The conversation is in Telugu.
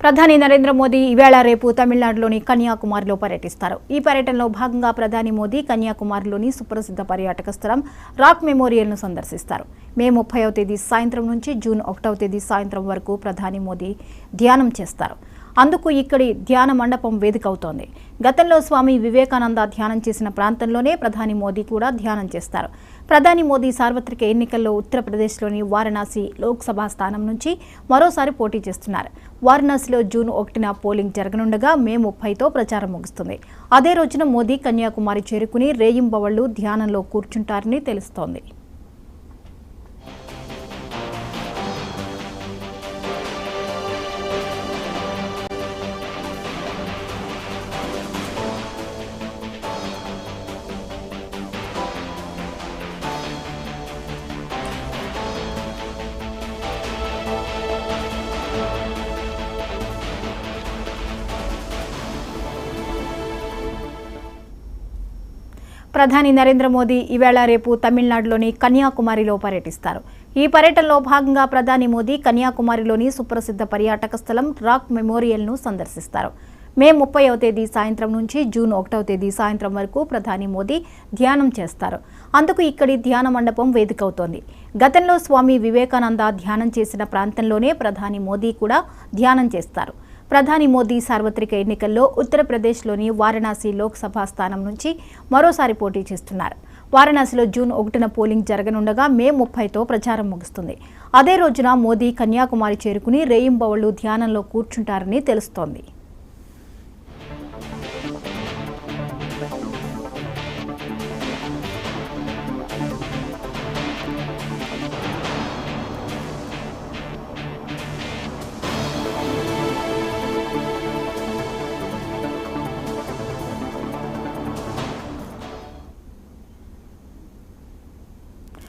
ప్రధాని నరేంద్ర మోదీ ఈవేళ రేపు తమిళనాడులోని కన్యాకుమారిలో పర్యటిస్తారు. ఈ పర్యటనలో భాగంగా ప్రధాని మోదీ కన్యాకుమారిలోని సుప్రసిద్ధ పర్యాటక స్థలం రాక్ మెమోరియల్ను సందర్శిస్తారు. మే 30వ తేదీ సాయంత్రం నుంచి జూన్ 1వ తేదీ సాయంత్రం వరకు ప్రధాని మోదీ ధ్యానం చేస్తారు. అందుకు ఇక్కడి ధ్యాన మండపం వేదిక అవుతోంది. గతంలో స్వామి వివేకానంద ధ్యానం చేసిన ప్రాంతంలోనే ప్రధాని మోదీ కూడా ధ్యానం చేస్తారు. ప్రధాని మోదీ సార్వత్రిక ఎన్నికల్లో ఉత్తరప్రదేశ్లోని వారణాసి లోక్సభ స్థానం నుంచి మరోసారి పోటీ చేస్తున్నారు. వారణాసిలో జూన్ 1న పోలింగ్ జరగనుండగా మే 30తో ప్రచారం ముగుస్తుంది. అదే రోజున మోదీ కన్యాకుమారి చేరుకుని రేయింబవళ్లు ధ్యానంలో కూర్చుంటారని తెలుస్తోంది. ప్రధాని నరేంద్ర మోదీ ఈవేళ రేపు తమిళనాడులోని కన్యాకుమారిలో పర్యటిస్తారు. ఈ పర్యటనలో భాగంగా ప్రధాని మోదీ కన్యాకుమారిలోని సుప్రసిద్ధ పర్యాటక స్థలం రాక్ మెమోరియల్ను సందర్శిస్తారు. మే 30వ తేదీ సాయంత్రం నుంచి జూన్ 1వ తేదీ సాయంత్రం వరకు ప్రధాని మోదీ ధ్యానం చేస్తారు. అందుకు ఇక్కడి ధ్యాన మండపం వేదిక అవుతోంది. గతంలో స్వామి వివేకానంద ధ్యానం చేసిన ప్రాంతంలోనే ప్రధాని మోదీ కూడా ధ్యానం చేస్తారు. ప్రధాని మోదీ సార్వత్రిక ఎన్నికల్లో ఉత్తరప్రదేశ్లోని వారణాసి లోక్సభ స్థానం నుంచి మరోసారి పోటీ చేస్తున్నారు. వారణాసిలో జూన్ 1న పోలింగ్ జరగనుండగా మే 30తో ప్రచారం ముగుస్తుంది. అదే రోజున మోదీ కన్యాకుమారి చేరుకుని రేయింబవళ్లు ధ్యానంలో కూర్చుంటారని తెలుస్తోంది.